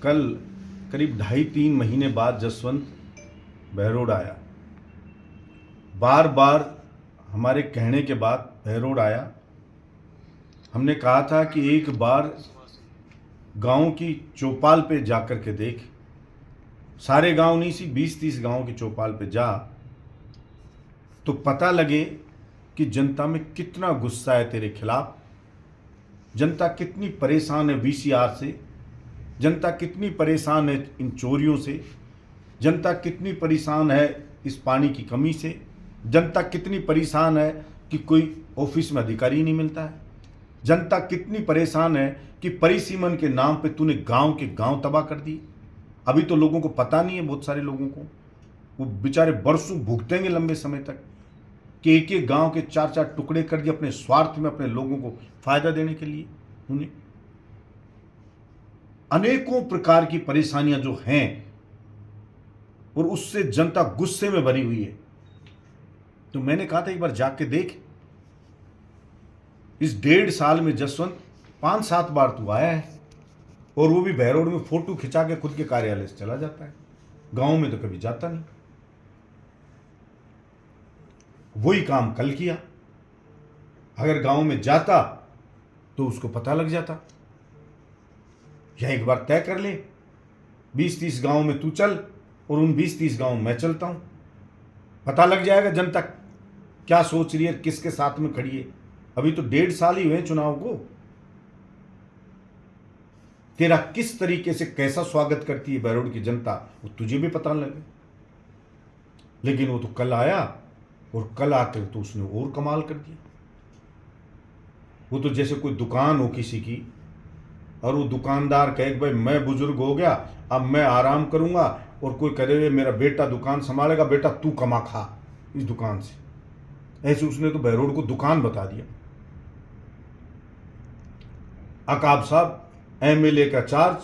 कल करीब 2.5-3 महीने बाद जसवंत बहरोड आया। बार बार हमारे कहने के बाद बहरोड आया। हमने कहा था कि एक बार गांव की चौपाल पे जाकर के देख, सारे गांव नहीं सी 20-30 गांव की चौपाल पे जा, तो पता लगे कि जनता में कितना गुस्सा है तेरे खिलाफ, जनता कितनी परेशान है वीसीआर से, जनता कितनी परेशान है इन चोरियों से, जनता कितनी परेशान है इस पानी की कमी से, जनता कितनी परेशान है कि कोई ऑफिस में अधिकारी नहीं मिलता है, जनता कितनी परेशान है कि परिसीमन के नाम पे तूने गांव के गांव तबाह कर दिए। अभी तो लोगों को पता नहीं है, बहुत सारे लोगों को, वो बेचारे बरसों भुगतेंगे लंबे समय तक कि एक एक गांव के 4-4 टुकड़े कर दिए अपने स्वार्थ में, अपने लोगों को फायदा देने के लिए। उन्हें अनेकों प्रकार की परेशानियां जो हैं और उससे जनता गुस्से में भरी हुई है। तो मैंने कहा था एक बार जाके देख, इस 1.5 साल में जसवंत 5-7 बार तू आया है, और वो भी बहरोड में फोटो खिंचा के खुद के कार्यालय से चला जाता है, गांव में तो कभी जाता नहीं। वही काम कल किया। अगर गांव में जाता तो उसको पता लग जाता। यह एक बार तय कर ले, 20-30 गांव में तू चल और उन 20-30 गांव मैं चलता हूं, पता लग जाएगा जनता क्या सोच रही है, किसके साथ में खड़ी है। अभी तो 1.5 साल ही हुए चुनाव को, तेरा किस तरीके से कैसा स्वागत करती है बहरोड की जनता वो तुझे भी पता लगे। लेकिन वो तो कल आया और कल आकर तो उसने और कमाल कर दिया। वो तो जैसे कोई दुकान हो किसी की और वो दुकानदार कहे कि भाई मैं बुजुर्ग हो गया, अब मैं आराम करूंगा, और कोई कहे मेरा बेटा दुकान संभालेगा, बेटा तू कमा खा इस दुकान से। ऐसे उसने तो बहरोड को दुकान बता दिया। अकाब साहब एमएलए का चार्ज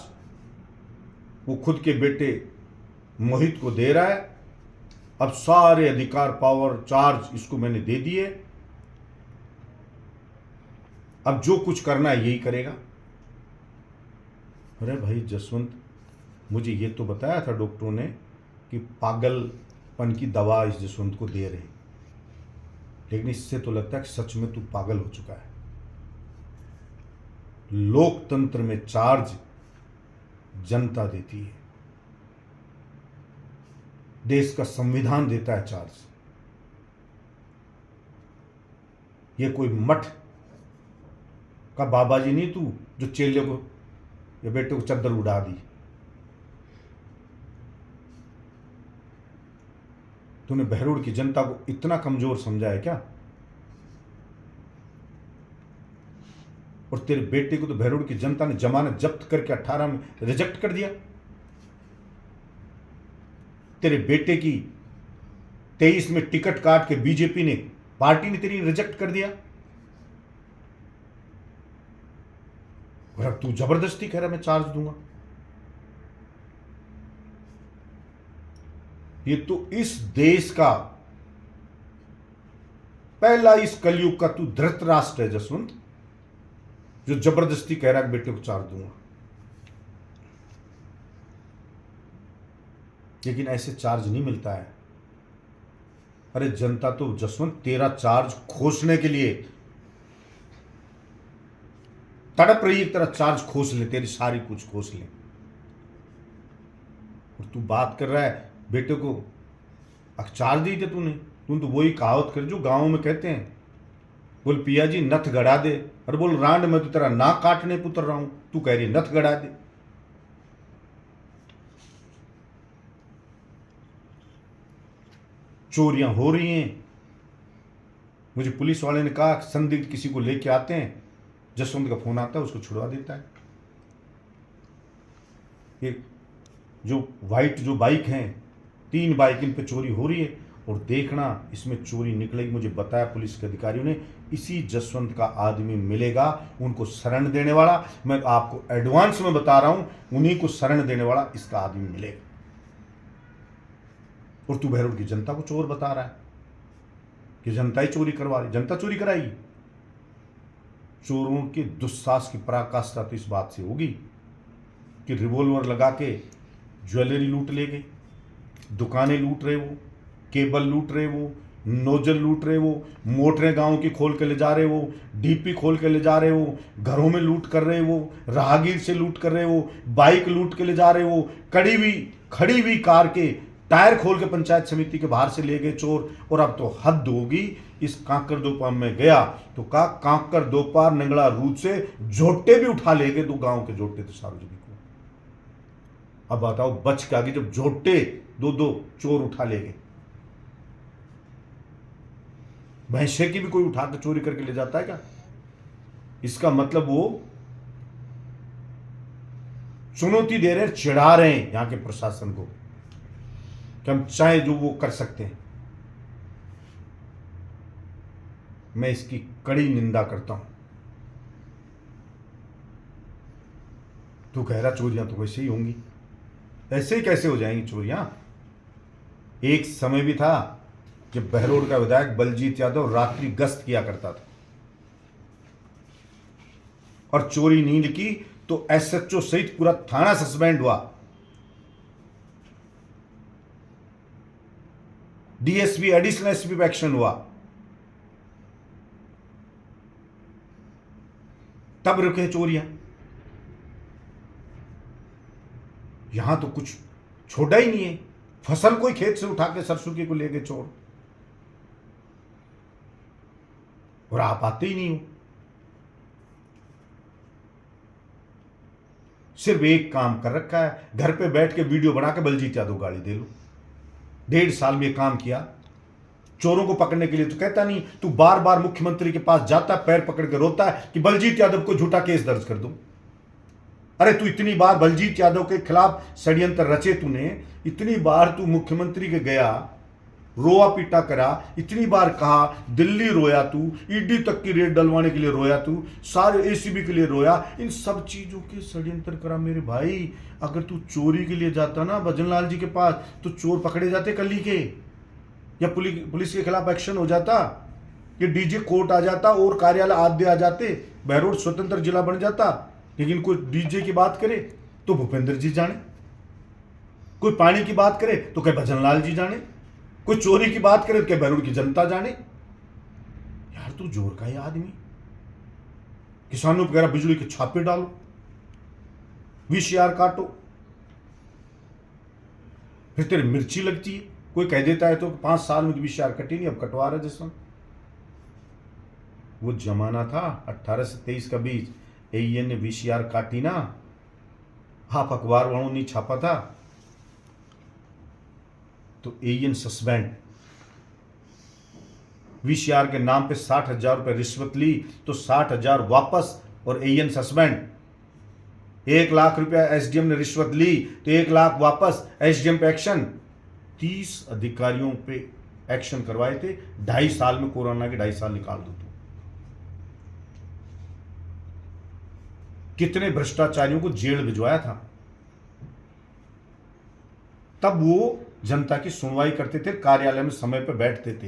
वो खुद के बेटे मोहित को दे रहा है। अब सारे अधिकार, पावर, चार्ज इसको मैंने दे दिए, अब जो कुछ करना है यही करेगा। अरे भाई जसवंत, मुझे ये तो बताया था डॉक्टरों ने कि पागलपन की दवा इस जसवंत को दे रहे, लेकिन इससे तो लगता है कि सच में तू पागल हो चुका है। लोकतंत्र में चार्ज जनता देती है, देश का संविधान देता है चार्ज। ये कोई मठ का बाबा जी नहीं तू जो चेले को या बेटे को चद्दर उड़ा दी। तूने बहरोड की जनता को इतना कमजोर समझा है क्या? और तेरे बेटे को तो बहरोड की जनता ने जमानत जब्त करके 18 में रिजेक्ट कर दिया। तेरे बेटे की 23 में टिकट काट के बीजेपी ने, पार्टी ने तेरी रिजेक्ट कर दिया, और अब तू जबरदस्ती कह रहा मैं चार्ज दूंगा। ये तो इस देश का पहला, इस कलयुग का तू धृतराष्ट्र है जसवंत, जो जबरदस्ती कह रहा है बेटे को चार्ज दूंगा। लेकिन ऐसे चार्ज नहीं मिलता है। अरे जनता तो जसवंत तेरा चार्ज खोसने के लिए तड़प रही है, तेरा चार्ज खोस ले, तेरी सारी कुछ खोस ले। और तू बात कर रहा है बेटे को चार्ज दी थे तूने तो वही कहावत कर जो गांव में कहते हैं, बोल पिया जी नथ गड़ा दे, और बोल रांड मैं तो तेरा नाक काटने पे उतर रहा हूं, तू कह रही नथ गड़ा दे। चोरियां हो रही हैं। मुझे पुलिस वाले ने कहा संदिग्ध किसी को लेके आते हैं, जसवंत का फोन आता है, उसको छुड़वा देता है। ये जो वाइट जो बाइक हैं, 3 बाइक इन पे चोरी हो रही है, और देखना इसमें चोरी निकलेगी। मुझे बताया पुलिस के अधिकारियों ने, इसी जसवंत का आदमी मिलेगा उनको शरण देने वाला। मैं आपको एडवांस में बता रहा हूं, उन्हीं को शरण देने वाला इसका आदमी मिलेगा। और तू बहरोड की जनता को चोर बता रहा है कि जनता ही चोरी करवा रही। जनता चोरी कराएगी? चोरों के दुस्साहस की पराकाष्ठा तो इस बात से होगी कि रिवॉल्वर लगा के ज्वेलरी लूट ले गए, दुकानें लूट रहे वो, केबल लूट रहे वो, नोजल लूट रहे वो, मोटरें गांव की खोल के ले जा रहे वो, डीपी खोल के ले जा रहे वो, घरों में लूट कर रहे वो, राहगीर से लूट कर रहे वो, बाइक लूट के ले जा रहे वो, खड़ी हुई कार के टायर खोल के पंचायत समिति के बाहर से ले गए चोर। और अब तो हद होगी। इस कांकर दोपार में गया तो कहा कांकर दोपार नंगड़ा रूट से झोटे भी उठा ले गए, 2 गांव के झोटे थे सार्वजनिक को। अब बताओ बच के आगे जब झोटे 2 चोर उठा ले गए, भैंसे की भी कोई उठा के चोरी करके ले जाता है क्या? इसका मतलब वो चुनौती दे रहे हैं, चिढ़ा रहे हैं यहां के प्रशासन को कि हम चाहे जो वो कर सकते हैं। मैं इसकी कड़ी निंदा करता हूं। तू कह रहा चोरियां तो वैसे ही होंगी, ऐसे ही कैसे हो जाएंगी चोरियां? एक समय भी था जब बहरोड का विधायक बलजीत यादव रात्रि गश्त किया करता था और चोरी नहीं लिखी तो एसएचओ सहित पूरा थाना सस्पेंड हुआ, डीएसपी एडिशनल एसपी पे एक्शन हुआ, तब रुके चोरियां। यहां तो कुछ छोड़ा ही नहीं है। फसल कोई खेत से उठा के सरसों की को ले गए चोर, और आप आते ही नहीं हो। सिर्फ एक काम कर रखा है, घर पे बैठ के वीडियो बना के बलजीत यादव गाड़ी दे लो। 1.5 साल में काम किया चोरों को पकड़ने के लिए, तो कहता नहीं। तू बार बार मुख्यमंत्री के पास जाता है, पैर पकड़ के रोता है कि बलजीत यादव को झूठा केस दर्ज कर दूं। अरे तू इतनी बार बलजीत यादव के खिलाफ षड्यंत्र रचे, तूने इतनी बार तू मुख्यमंत्री के गया, रोआ पीटा करा, इतनी बार कहा, दिल्ली रोया तू, ईडी तक की रेड डलवाने के लिए रोया तू, सारे एसीबी के लिए रोया, इन सब चीजों के षड्यंत्र करा। मेरे भाई अगर तू चोरी के लिए जाता ना भजनलाल जी के पास तो चोर पकड़े जाते कली के, या पुलिस के खिलाफ एक्शन हो जाता, ये डीजे कोर्ट आ जाता और कार्यालय आद्य आ जाते, बहरोड स्वतंत्र जिला बन जाता। लेकिन कोई डीजे की बात करे तो भूपेंद्र जी जाने, कोई पानी की बात करे तो कहे भजनलाल जी जाने, कोई चोरी की बात करे तो क्या बहरोड की जनता जाने। यार तू जोर का ही आदमी, किसानों वगैरह बिजली के छापे डालो, वीसीआर काटो, फिर तेरी मिर्ची लगती है। कोई कह देता है तो 5 साल में वीसीआर कटी नहीं, अब कटवा रहा जिसमें। वो जमाना था 18 से 23 का बीच, एईएन ने वीसीआर काटी ना, आप अखबार वालों नहीं छापा था तो एईएन सस्पेंड। वीसीआर के नाम पे 60,000 रुपए रिश्वत ली तो 60,000 वापस और एईएन सस्पेंड। 1 लाख रुपया एसडीएम ने रिश्वत ली तो 1 लाख वापस, एसडीएम पे एक्शन। 30 अधिकारियों पे एक्शन करवाए थे। 2.5 साल में कोरोना के 2.5 साल निकाल दो। कितने भ्रष्टाचारियों को जेल भिजवाया था। तब वो जनता की सुनवाई करते थे, कार्यालय में समय पर बैठते थे।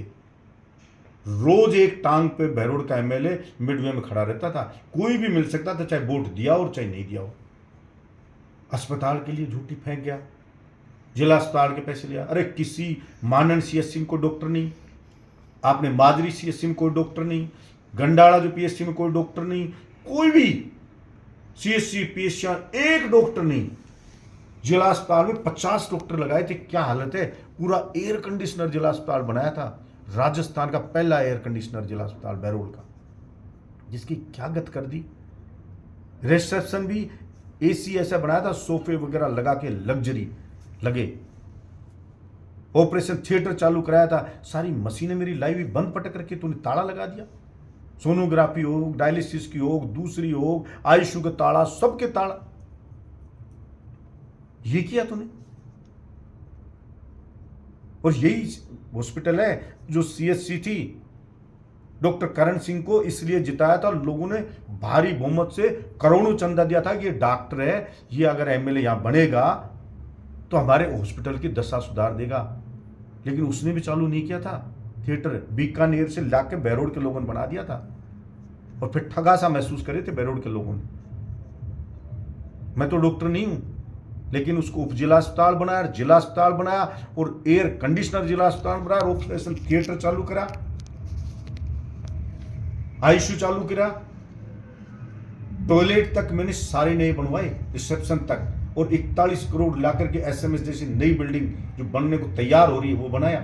रोज एक टांग पे बहरोड का एमएलए मिडवे में खड़ा रहता था। कोई भी मिल सकता था, चाहे वोट दिया और चाहे नहीं दिया हो। अस्पताल के लिए झूठी फेंक गया, जिला अस्पताल के पैसे लिया। अरे किसी मानन सीएससी में कोई डॉक्टर नहीं, आपने मादरी सीएससी में कोई डॉक्टर नहीं, गंडाड़ा जो पीएससी में कोई डॉक्टर नहीं, कोई भी सीएससी पीएससी एक डॉक्टर नहीं। जिला अस्पताल में 50 डॉक्टर लगाए थे। क्या हालत है। पूरा एयर कंडीशनर जिला अस्पताल बनाया था, राजस्थान का पहला एयर कंडीशनर जिला अस्पताल बहरोड का, जिसकी क्या गत कर दी। रिसेप्शन भी एसी ऐसा बनाया था, सोफे वगैरह लगा के लग्जरी लगे। ऑपरेशन थिएटर चालू कराया था, सारी मशीनें मेरी लाई हुई बंद पटक करके तूने ताला लगा दिया। सोनोग्राफी हो, डायलिसिस की हो, दूसरी हो, आईसीयू का ताला, सबके ताला, ये किया तूने। और यही हॉस्पिटल है जो सीएससी थी, डॉक्टर करण सिंह को इसलिए जिताया था, लोगों ने भारी बहुमत से करोड़ों चंदा दिया था कि ये डॉक्टर है, ये अगर एमएलए यहां बनेगा तो हमारे हॉस्पिटल की दशा सुधार देगा। लेकिन उसने भी चालू नहीं किया था थिएटर, बीकानेर से लाके बहरोड के लोगों ने बना दिया था और फिर ठगा सा महसूस करे थे बहरोड के लोगों ने। मैं तो डॉक्टर नहीं हूं, लेकिन उसको उप जिला अस्पताल बनाया, जिला अस्पताल बनाया और एयर कंडीशनर जिला अस्पताल बनाया, ऑपरेशन थिएटर चालू करा, आईसीयू चालू करा, टॉयलेट तक मैंने सारे नए बनवाए, रिसेप्शन तक, और 41 करोड़ लाकर के एसएमएस जैसी नई बिल्डिंग जो बनने को तैयार हो रही है वो बनाया।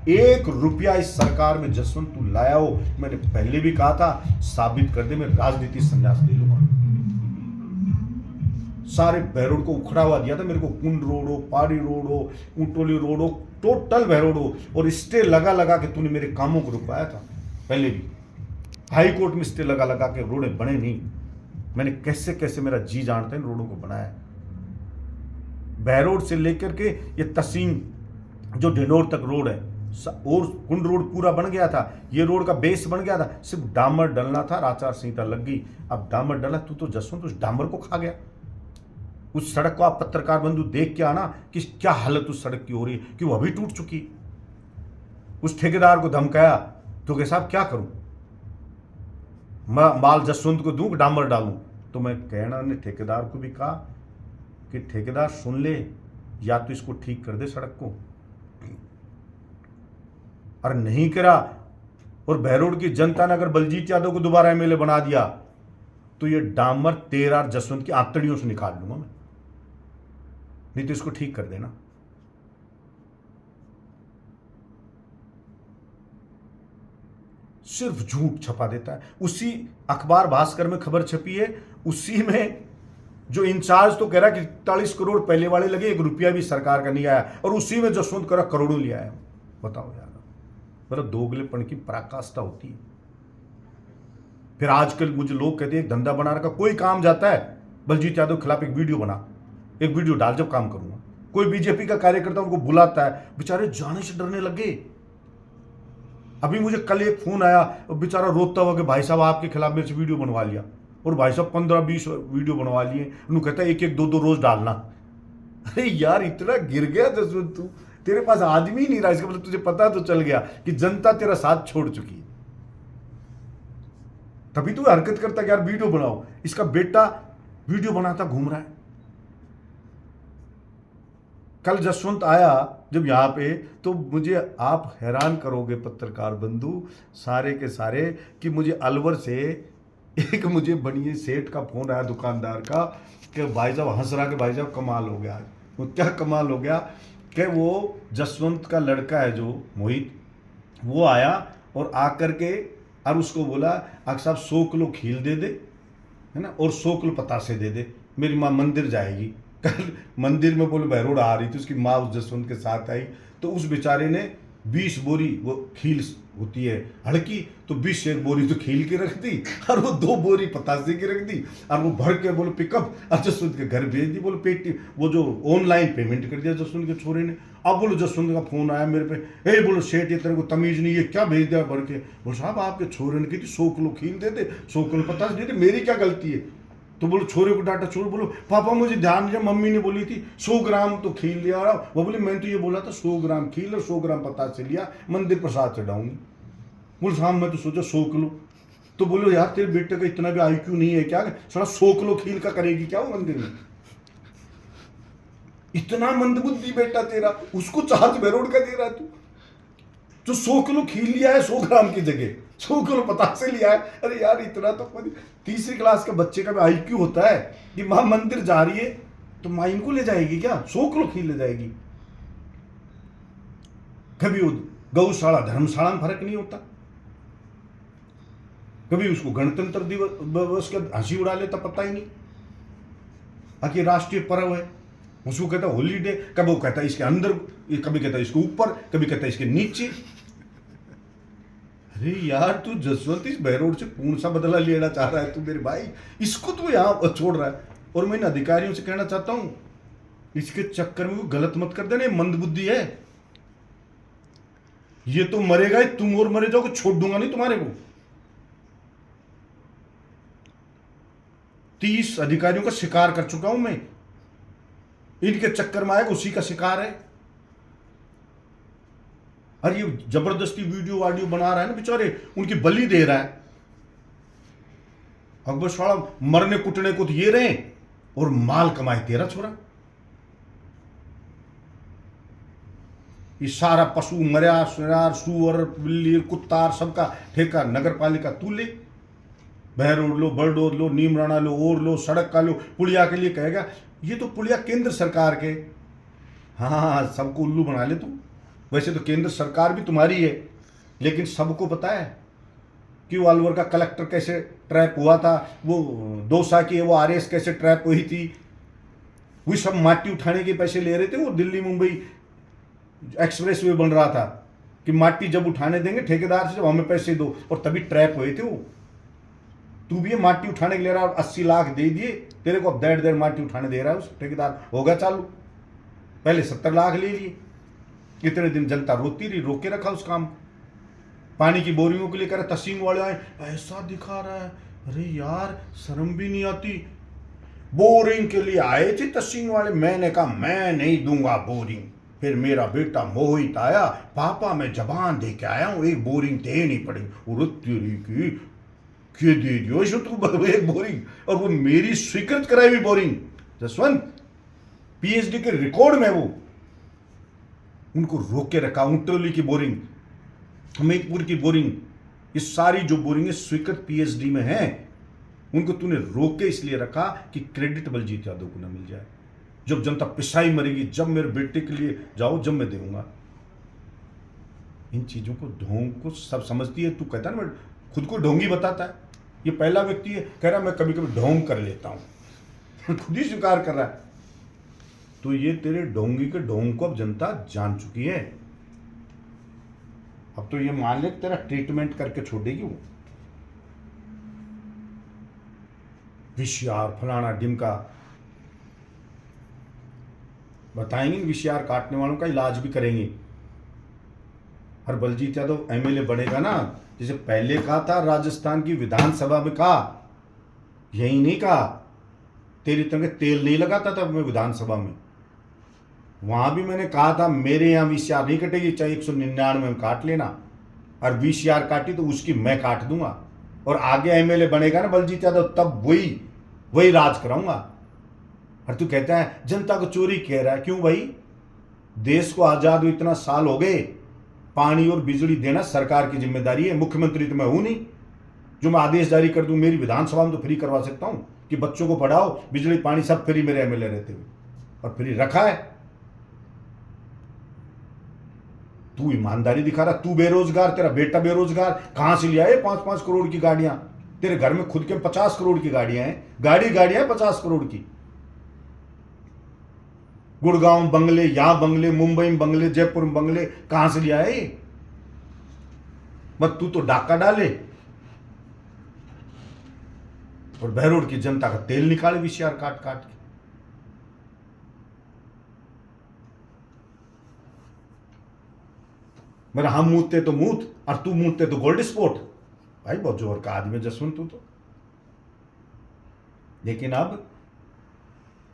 1 रुपया इस सरकार में जसवंत तू लाया हो, मैंने पहले भी कहा था, साबित कर दे, मैं राजनीति संन्यास ले लूंगा। सारे बहरोड को उखड़ा हुआ दिया था मेरे को, कुंड रोड हो, पारी रोड हो, ऊंटोली रोड हो, टोटल बहरोड हो, और स्टे लगा लगा के तूने मेरे कामों को रुकवाया था। पहले भी हाई कोर्ट में स्टे लगा लगा के रोडें बने नहीं। मैंने कैसे कैसे, मेरा जी जानता है, इन रोडों को बनाया। बहरोड से लेकर के ये तसीम जो ढिंडोर तक रोड है, और कुंड रोड पूरा बन गया था, ये रोड का बेस बन गया था, सिर्फ डामर डलना था, आचार संहिता लग गई। अब डामर डला, तू तो जसवंत उस डामर को खा गया। उस सड़क को आप पत्रकार बंधु देख के आना कि क्या हालत उस सड़क की हो रही है, कि वो अभी टूट चुकी। उस ठेकेदार को धमकाया तो के साहब क्या करूं, माल जसवंत को दूं, डामर डालूं? तो मैं कहना ने ठेकेदार को भी कहा कि ठेकेदार सुन ले, या तो इसको ठीक कर दे सड़क को, और नहीं करा और बहरोड की जनता ने अगर बलजीत यादव को दोबारा एमएलए बना दिया तो ये डामर तेरा और जसवंत की आंतड़ियों से निकाल लूंगा मैं, नहीं तो इसको ठीक कर देना। सिर्फ झूठ छपा देता है। उसी अखबार भास्कर में खबर छपी है, उसी में जो इंचार्ज तो कह रहा है कि 41 करोड़ पहले वाले लगे, 1 रुपया भी सरकार का नहीं आया, और उसी में जसवंत करा करोड़ों लिया है। बताओ यार, मतलब दोगलेपन की पराकाष्ठा होती है। फिर आजकल मुझे लोग कहते हैं धंधा बना रखा, कोई काम जाता है बलजीत यादव के खिलाफ एक वीडियो बना, एक वीडियो डाल, जब काम करूंगा। कोई बीजेपी का कार्यकर्ता उनको बुलाता है, बेचारे जाने से डरने लगे। अभी मुझे कल एक फोन आया, बेचारा रोता हुआ कि भाई साहब आपके खिलाफ मेरे से वीडियो बनवा लिया, और भाई साहब 15-20 वीडियो बनवा लिए। उन्होंने कहता है 1-1, 2-2 रोज डालना। अरे यार, इतना गिर गया जसवंत तू, तेरे पास आदमी ही नहीं रहा। इसका मतलब तुझे पता तो चल गया कि जनता तेरा साथ छोड़ चुकी है, तभी तू हरकत करता कि यार वीडियो बनाओ। इसका बेटा वीडियो बनाता घूम रहा है। कल जसवंत आया जब यहाँ पे, तो मुझे आप हैरान करोगे पत्रकार बंधु सारे के सारे, कि मुझे अलवर से एक मुझे बनिए सेठ का फोन आया, दुकानदार का, कि भाई साहब हंस रहा कि भाई साहब कमाल हो गया। वो क्या कमाल हो गया कि वो जसवंत का लड़का है जो मोहित, वो आया और आकर के और उसको बोला अगर साहब 100 किलो खील दे दे, है ना, और 100 किलो पतासे दे दे, मेरी माँ मंदिर जाएगी। कल मंदिर में बोले बहरोड आ रही थी, उसकी माँ उस जसवंत के साथ आई, तो उस बेचारे ने 20 बोरी, वो खील होती है हड़की, तो 20 एक बोरी तो खील की रख दी, और वो 2 बोरी पतासे की रख दी, और वो भर के बोले पिकअप, और जसवंत के घर भेज दी। बोले पेटी, वो जो ऑनलाइन पेमेंट कर दिया जसवंत के छोरे ने। अब बोलो जसवंत का फोन आया मेरे पे, ए बोलो सेठ ये तेरे को तमीज नहीं, ये क्या भेज दिया भर के? बोलो साहब आपके छोरे ने कही 100 किलो खील दे दे, 100 किलो पतासे दे दे, मेरी क्या गलती है? तो बोलो छोरे को डांटा, छोरे बोलो पापा मुझे ध्यान दिया, मम्मी ने बोली थी 100 ग्राम तो खील लिया। वो बोले मैंने तो ये बोला था 100 ग्राम खील और 100 ग्राम पतासे लिया, मंदिर प्रसाद चढ़ाऊंगी। बोले साहब मैं तो सोचा 100 किलो। तो बोलो यार तेरे बेटे का इतना भी IQ नहीं है क्या, साला 100 किलो खील का करेगी क्या वो मंदिर में? इतना मंदबुद्धि बेटा तेरा, उसको चार्ज बहरोड का दे रहा है तू, जो 100 किलो खील लिया है 100 ग्राम की जगह 100 किलो पतासे लिया है। अरे यार इतना तो कोई 3री क्लास के बच्चे का भी IQ होता है कि माँ मंदिर जा रही है तो माँ इनको ले जाएगी क्या, 100 किलो खील ले जाएगी? कभी वो गौशाला धर्मशाला में फर्क नहीं होता, कभी उसको गणतंत्र दिवस का हंसी उड़ा लेता, पता ही नहीं आखिर राष्ट्रीय पर्व है। उसको कहता हॉलीडे, कभी वो कहता इसके अंदर, कभी कहता इसके ऊपर, कभी कहता इसके नीचे। अरे यार तू जसवंत इस बहरोड से कौन सा बदला लेना चाह रहा है तू मेरे भाई, इसको तू यहाँ छोड़ रहा है। और मैं इन अधिकारियों से कहना चाहता हूं इसके चक्कर में गलत मत कर देना, मंदबुद्धि है ये, तो मरेगा ही तुम और मरे जाओगे, छोड़ दूंगा नहीं तुम्हारे को। 30 अधिकारियों का शिकार कर चुका हूं मैं, इनके चक्कर में आएगा उसी का शिकार है। अरे ये जबरदस्ती वीडियो वाडियो बना रहा है ना बेचारे, उनकी बलि दे रहा है। अकबर साहब मरने कुटने को तो ये रहे और माल कमाए तेरा छोरा। ये सारा पशु मर्या सुरार सुअर बिल्ली कुत्ता सबका ठेका नगर पालिका तू ले। बहरोड लो, बरडोद लो, नीमराना लो, और लो, सड़क का लो, पुलिया के लिए कहेगा ये तो पुलिया केंद्र सरकार के। हाँ, सबको उल्लू बना ले तू। वैसे तो केंद्र सरकार भी तुम्हारी है, लेकिन सबको पता है कि वो अलवर का कलेक्टर कैसे ट्रैप हुआ था, वो दौसा की वो आरएस कैसे ट्रैप हुई थी। वो सब माटी उठाने के पैसे ले रहे थे। वो दिल्ली मुंबई एक्सप्रेस वे बन रहा था कि माटी जब उठाने देंगे ठेकेदार से, जब हमें पैसे दो, और तभी ट्रैप हुए थे वो। तू भी ये माटी उठाने के ले रहा, 80 लाख दे दिए तेरे को, अब देड़ माटी उठाने दे रहा है उस ठेकेदार, होगा चालू। पहले 70 लाख ले लिए। इतने दिन जनता रोती रही, रोके रखा उस काम। पानी की बोरियों के लिए कह रहे तहसील वाले आए, ऐसा दिखा रहा है, अरे यार शर्म भी नहीं आती। बोरिंग के लिए आए थे तहसील वाले, मैंने कहा मैं नहीं दूंगा बोरिंग। फिर मेरा बेटा मोहित आया, पापा मैं जबान दे के आया हूं, एक बोरिंग देनी पड़ेगी। तेरी की के दे दियो तू एक बोरिंग, और वो मेरी स्वीकृत कराई हुई बोरिंग। जसवंत पीएचडी के रिकॉर्ड में वो उनको रोक के रखा। ऊंटोली की बोरिंग, हमीरपुर की बोरिंग, ये सारी जो बोरिंग स्वीकृत पीएचडी में है, उनको तूने रोक के इसलिए रखा कि क्रेडिट बलजीत यादव को ना मिल जाए। जब जनता पिसाई मरेगी, जब मेरे बेटे के लिए जाओ, जब मैं देऊंगा। इन चीजों को ढोंग को सब समझती है। तू कहता है ना मैं खुद को ढोंगी बताता है, ये पहला व्यक्ति है कह रहा मैं कभी कभी ढोंग कर लेता हूं। खुद ही स्वीकार कर रहा है। तो ये तेरे ढोंगी के ढोंग को अब जनता जान चुकी है। अब तो ये मान ले तेरा ट्रीटमेंट करके छोड़ेगी वो। विशियार फलाना डिमका बताएंगे, विशियार काटने वालों का इलाज भी करेंगे। और बलजीत यादव एमएलए बनेगा ना, जैसे पहले कहा था राजस्थान की विधानसभा में, कहा यही नहीं कहा तेरी तरह तेल नहीं लगाता था मैं विधानसभा में, वहां भी मैंने कहा था मेरे यहाँ वीसीआर नहीं कटेगी, चाहे 199 में काट लेना, और वीसीआर काटी तो उसकी मैं काट दूंगा। और आगे एमएलए बनेगा ना बलजीत यादव, तब वही राज कराऊंगा। और तू कहता है जनता को चोरी कह रहा है, क्यों भाई? देश को आजाद हुए इतना साल हो गए, पानी और बिजली देना सरकार की जिम्मेदारी है। मुख्यमंत्री तो मैं हूं नहीं जो मैं आदेश जारी कर दूं। मेरी विधानसभा में तो फ्री करवा सकता हूं कि बच्चों को पढ़ाओ, बिजली पानी सब फ्री मेरे एमएलए रहते हुए, और फ्री रखा है। तू ईमानदारी दिखा रहा, तू बेरोजगार, तेरा बेटा बेरोजगार, कहां से लिया है 5-5 करोड़ की गाड़ियां? तेरे घर में खुद के 50 करोड़ की गाड़ियां हैं, गाड़ियां 50 करोड़ की। गुड़गांव बंगले, यहां बंगले, मुंबई में बंगले, जयपुर में बंगले, कहां से लिया है? मत तू तो डाका डाले और बहरोड की जनता का तेल निकाले विशियार काट काट के। मेरा हम मूतते तो मूत और तू मूतते तो गोल्ड स्पोर्ट। भाई बहुत जोर का आदमी जसवंत तू तो। लेकिन अब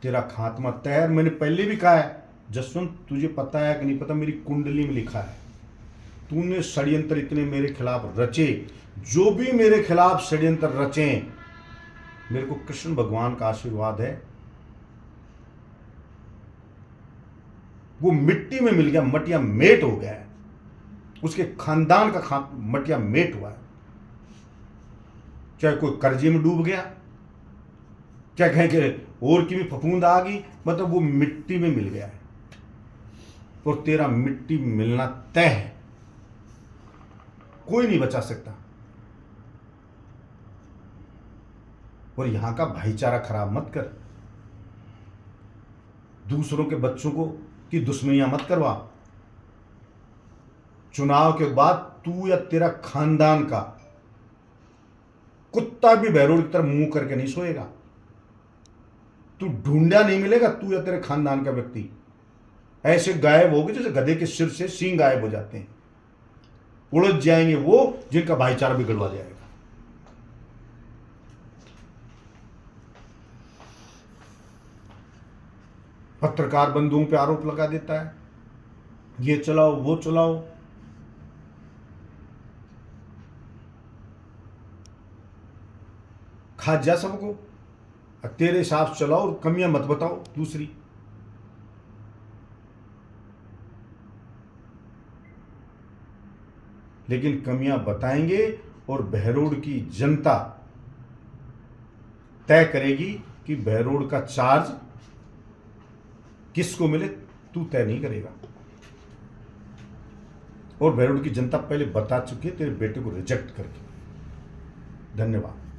तेरा खात्मा तय है। मैंने पहले भी कहा है जसवंत, तुझे पता है कि नहीं पता, मेरी कुंडली में लिखा है तूने षड्यंत्र इतने मेरे खिलाफ रचे, जो भी मेरे खिलाफ षड्यंत्र रचे, मेरे को कृष्ण भगवान का आशीर्वाद है, वो मिट्टी में मिल गया, मटिया मेट हो गया है। उसके खानदान का मटिया मेट हुआ है। चाहे कोई कर्जे में डूब गया, चाहे कहें कि और की भी फफूंद आ गई, मतलब वो मिट्टी में मिल गया है। और तेरा मिट्टी मिलना तय है, कोई नहीं बचा सकता। और यहां का भाईचारा खराब मत कर, दूसरों के बच्चों को की दुश्मनियां मत करवा। चुनाव के बाद तू या तेरा खानदान का कुत्ता भी बहरोड की तरफ मुंह करके नहीं सोएगा। तू ढूंढा नहीं मिलेगा, तू या तेरे खानदान का व्यक्ति ऐसे गायब होगे जैसे गधे के सिर से सींग गायब हो जाते हैं। उलझ जाएंगे वो जिनका भाईचारा बिगड़वा जाएगा। पत्रकार बंधुओं पे आरोप लगा देता है, ये चलाओ वो चलाओ। खा जा सबको, तेरे हिसाब से चलाओ और कमियां मत बताओ दूसरी। लेकिन कमियां बताएंगे और बहरोड की जनता तय करेगी कि बहरोड का चार्ज किसको मिले। तू तय नहीं करेगा। और बहरोड की जनता पहले बता चुकी है तेरे बेटे को रिजेक्ट करके। धन्यवाद।